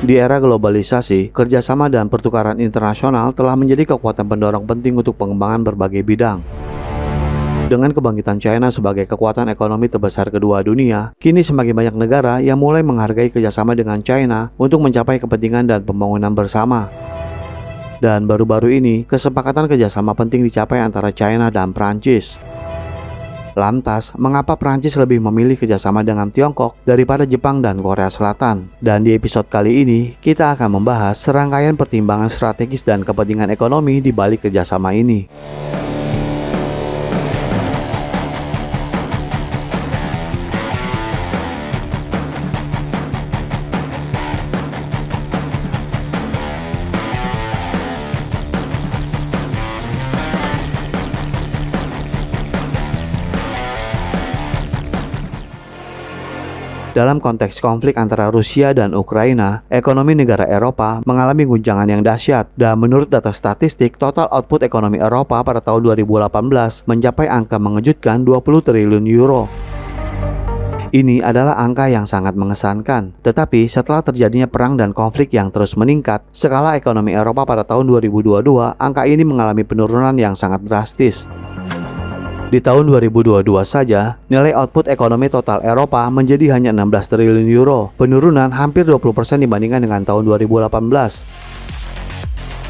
Di era globalisasi, kerjasama dan pertukaran internasional telah menjadi kekuatan pendorong penting untuk pengembangan berbagai bidang. Dengan kebangkitan China sebagai kekuatan ekonomi terbesar kedua dunia, kini semakin banyak negara yang mulai menghargai kerjasama dengan China untuk mencapai kepentingan dan pembangunan bersama. Dan baru-baru ini, kesepakatan kerjasama penting dicapai antara China dan Prancis. Lantas, mengapa Prancis lebih memilih kerjasama dengan Tiongkok daripada Jepang dan Korea Selatan? Dan di episode kali ini, kita akan membahas serangkaian pertimbangan strategis dan kepentingan ekonomi di balik kerjasama ini. Dalam konteks konflik antara Rusia dan Ukraina, ekonomi negara Eropa mengalami guncangan yang dahsyat, dan menurut data statistik, total output ekonomi Eropa pada tahun 2018 mencapai angka mengejutkan 20 triliun euro. Ini adalah angka yang sangat mengesankan, tetapi setelah terjadinya perang dan konflik yang terus meningkat, skala ekonomi Eropa pada tahun 2022, angka ini mengalami penurunan yang sangat drastis. Di tahun 2022 saja, nilai output ekonomi total Eropa menjadi hanya 16 triliun euro, penurunan hampir 20% dibandingkan dengan tahun 2018.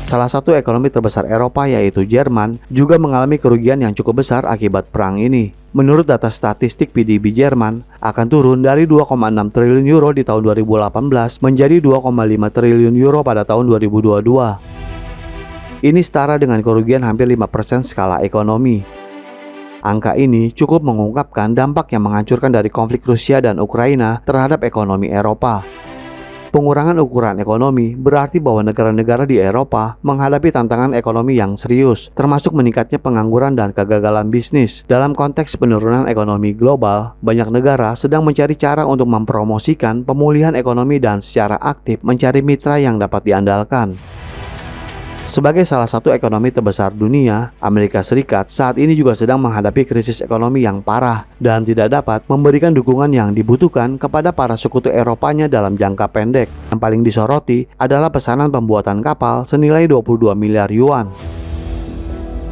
Salah satu ekonomi terbesar Eropa yaitu Jerman juga mengalami kerugian yang cukup besar akibat perang ini. Menurut data statistik PDB Jerman, akan turun dari 2,6 triliun euro di tahun 2018 menjadi 2,5 triliun euro pada tahun 2022. Ini setara dengan kerugian hampir 5% skala ekonomi. Angka ini cukup mengungkapkan dampak yang menghancurkan dari konflik Rusia dan Ukraina terhadap ekonomi Eropa. Pengurangan ukuran ekonomi berarti bahwa negara-negara di Eropa menghadapi tantangan ekonomi yang serius, termasuk meningkatnya pengangguran dan kegagalan bisnis. Dalam konteks penurunan ekonomi global, banyak negara sedang mencari cara untuk mempromosikan pemulihan ekonomi dan secara aktif mencari mitra yang dapat diandalkan. Sebagai salah satu ekonomi terbesar dunia, Amerika Serikat saat ini juga sedang menghadapi krisis ekonomi yang parah dan tidak dapat memberikan dukungan yang dibutuhkan kepada para sekutu Eropanya dalam jangka pendek. Yang paling disoroti adalah pesanan pembuatan kapal senilai 22 miliar yuan.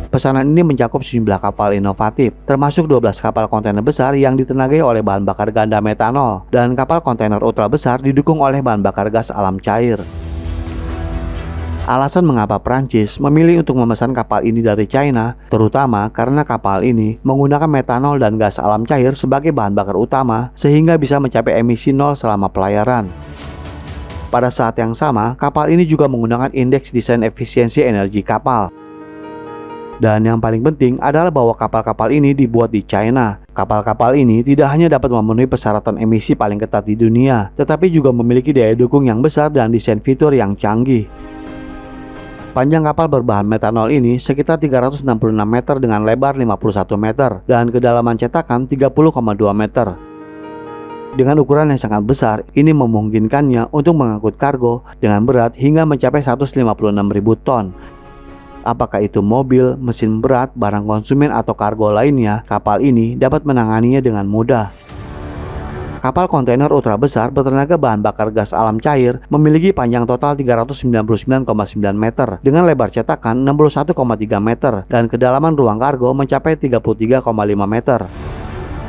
Pesanan ini mencakup sejumlah kapal inovatif, termasuk 12 kapal kontainer besar yang ditenagai oleh bahan bakar ganda metanol, dan kapal kontainer ultra besar didukung oleh bahan bakar gas alam cair. Alasan mengapa Prancis memilih untuk memesan kapal ini dari China, terutama karena kapal ini menggunakan metanol dan gas alam cair sebagai bahan bakar utama sehingga bisa mencapai emisi nol selama pelayaran. Pada saat yang sama, kapal ini juga menggunakan indeks desain efisiensi energi kapal. Dan yang paling penting adalah bahwa kapal-kapal ini dibuat di China. Kapal-kapal ini tidak hanya dapat memenuhi persyaratan emisi paling ketat di dunia, tetapi juga memiliki daya dukung yang besar dan desain fitur yang canggih. Panjang kapal berbahan metanol ini sekitar 366 meter dengan lebar 51 meter dan kedalaman cetakan 30,2 meter. Dengan ukuran yang sangat besar, ini memungkinkannya untuk mengangkut kargo dengan berat hingga mencapai 156.000 ton. Apakah itu mobil, mesin berat, barang konsumen atau kargo lainnya, kapal ini dapat menanganinya dengan mudah. Kapal kontainer ultra besar bertenaga bahan bakar gas alam cair memiliki panjang total 399,9 meter dengan lebar cetakan 61,3 meter dan kedalaman ruang kargo mencapai 33,5 meter.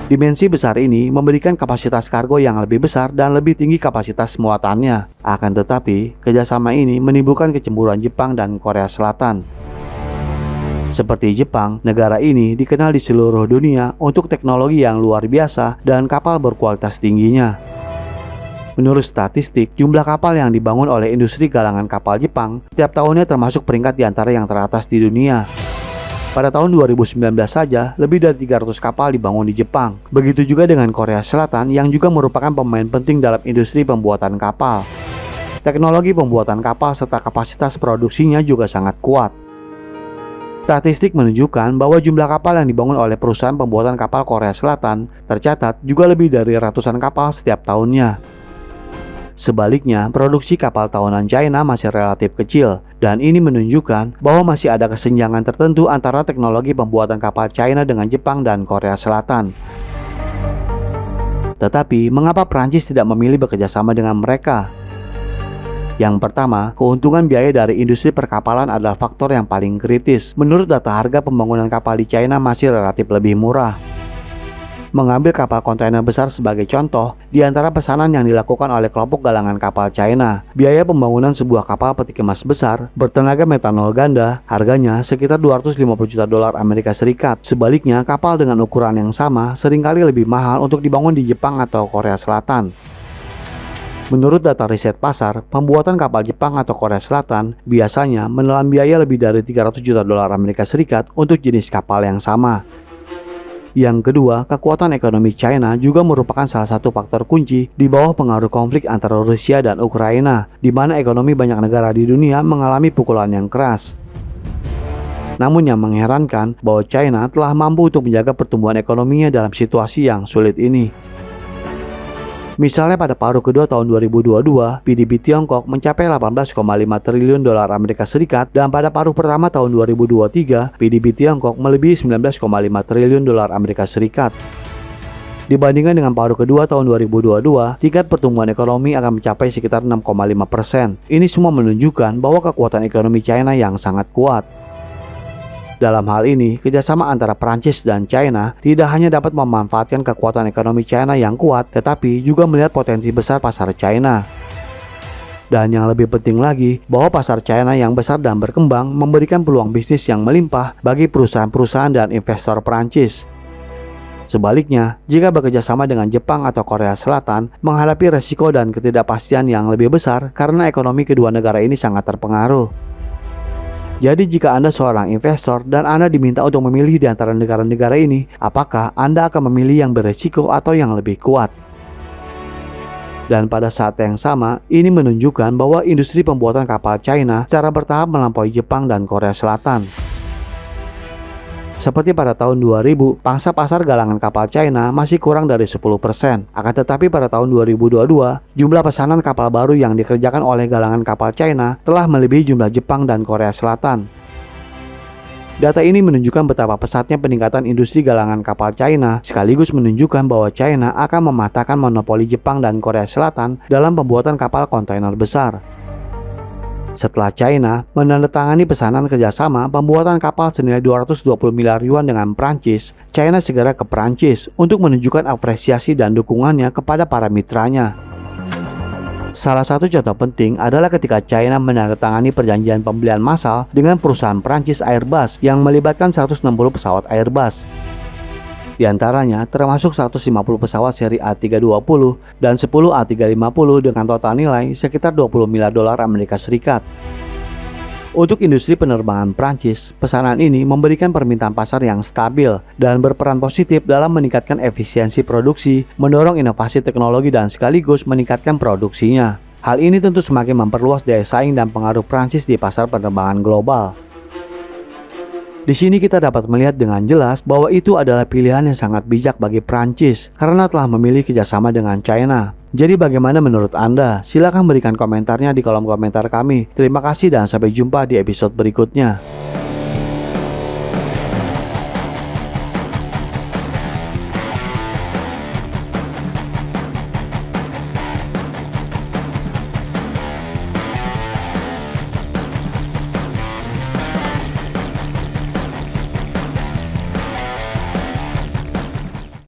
Dimensi besar ini memberikan kapasitas kargo yang lebih besar dan lebih tinggi kapasitas muatannya. Akan tetapi, kerjasama ini menimbulkan kecemburuan Jepang dan Korea Selatan. Seperti Jepang, negara ini dikenal di seluruh dunia untuk teknologi yang luar biasa dan kapal berkualitas tingginya. Menurut statistik, jumlah kapal yang dibangun oleh industri galangan kapal Jepang setiap tahunnya termasuk peringkat di antara yang teratas di dunia. Pada tahun 2019 saja, lebih dari 300 kapal dibangun di Jepang. Begitu juga dengan Korea Selatan yang juga merupakan pemain penting dalam industri pembuatan kapal. Teknologi pembuatan kapal serta kapasitas produksinya juga sangat kuat. Statistik menunjukkan bahwa jumlah kapal yang dibangun oleh perusahaan pembuatan kapal Korea Selatan tercatat juga lebih dari ratusan kapal setiap tahunnya. Sebaliknya, produksi kapal tahunan China masih relatif kecil, dan ini menunjukkan bahwa masih ada kesenjangan tertentu antara teknologi pembuatan kapal China dengan Jepang dan Korea Selatan. Tetapi, mengapa Prancis tidak memilih bekerja sama dengan mereka? Yang pertama, keuntungan biaya dari industri perkapalan adalah faktor yang paling kritis. Menurut data, harga pembangunan kapal di China masih relatif lebih murah. Mengambil kapal kontainer besar sebagai contoh, di antara pesanan yang dilakukan oleh kelompok galangan kapal China, biaya pembangunan sebuah kapal peti kemas besar bertenaga metanol ganda harganya sekitar 250 juta dolar Amerika Serikat. Sebaliknya, kapal dengan ukuran yang sama seringkali lebih mahal untuk dibangun di Jepang atau Korea Selatan. Menurut data riset pasar, pembuatan kapal Jepang atau Korea Selatan biasanya menelan biaya lebih dari 300 juta dolar Amerika Serikat untuk jenis kapal yang sama. Yang kedua, kekuatan ekonomi China juga merupakan salah satu faktor kunci di bawah pengaruh konflik antara Rusia dan Ukraina, di mana ekonomi banyak negara di dunia mengalami pukulan yang keras. Namun yang mengherankan bahwa China telah mampu untuk menjaga pertumbuhan ekonominya dalam situasi yang sulit ini. Misalnya pada paruh kedua tahun 2022, PDB Tiongkok mencapai 18,5 triliun dolar Amerika Serikat dan pada paruh pertama tahun 2023, PDB Tiongkok melebihi 19,5 triliun dolar Amerika Serikat. Dibandingkan dengan paruh kedua tahun 2022, tingkat pertumbuhan ekonomi akan mencapai sekitar 6,5%. Ini semua menunjukkan bahwa kekuatan ekonomi China yang sangat kuat. Dalam hal ini, kerjasama antara Prancis dan China tidak hanya dapat memanfaatkan kekuatan ekonomi China yang kuat, tetapi juga melihat potensi besar pasar China. Dan yang lebih penting lagi, bahwa pasar China yang besar dan berkembang memberikan peluang bisnis yang melimpah bagi perusahaan-perusahaan dan investor Prancis. Sebaliknya, jika bekerjasama dengan Jepang atau Korea Selatan, menghadapi resiko dan ketidakpastian yang lebih besar karena ekonomi kedua negara ini sangat terpengaruh. Jadi jika Anda seorang investor dan Anda diminta untuk memilih di antara negara-negara ini, apakah Anda akan memilih yang beresiko atau yang lebih kuat? Dan pada saat yang sama, ini menunjukkan bahwa industri pembuatan kapal China secara bertahap melampaui Jepang dan Korea Selatan. Seperti pada tahun 2000, pangsa pasar galangan kapal China masih kurang dari 10%. Akan tetapi pada tahun 2022, jumlah pesanan kapal baru yang dikerjakan oleh galangan kapal China telah melebihi jumlah Jepang dan Korea Selatan. Data ini menunjukkan betapa pesatnya peningkatan industri galangan kapal China, sekaligus menunjukkan bahwa China akan mematahkan monopoli Jepang dan Korea Selatan dalam pembuatan kapal kontainer besar. Setelah China menandatangani pesanan kerjasama pembuatan kapal senilai 220 miliar yuan dengan Prancis, China segera ke Prancis untuk menunjukkan apresiasi dan dukungannya kepada para mitranya. Salah satu contoh penting adalah ketika China menandatangani perjanjian pembelian massal dengan perusahaan Prancis Airbus yang melibatkan 160 pesawat Airbus. Di antaranya termasuk 150 pesawat seri A320 dan 10 A350 dengan total nilai sekitar 20 miliar dolar Amerika Serikat. Untuk industri penerbangan Prancis, pesanan ini memberikan permintaan pasar yang stabil dan berperan positif dalam meningkatkan efisiensi produksi, mendorong inovasi teknologi dan sekaligus meningkatkan produksinya. Hal ini tentu semakin memperluas daya saing dan pengaruh Prancis di pasar penerbangan global. Di sini kita dapat melihat dengan jelas bahwa itu adalah pilihan yang sangat bijak bagi Prancis karena telah memilih kerjasama dengan China. Jadi bagaimana menurut Anda? Silahkan berikan komentarnya di kolom komentar kami. Terima kasih dan sampai jumpa di episode berikutnya.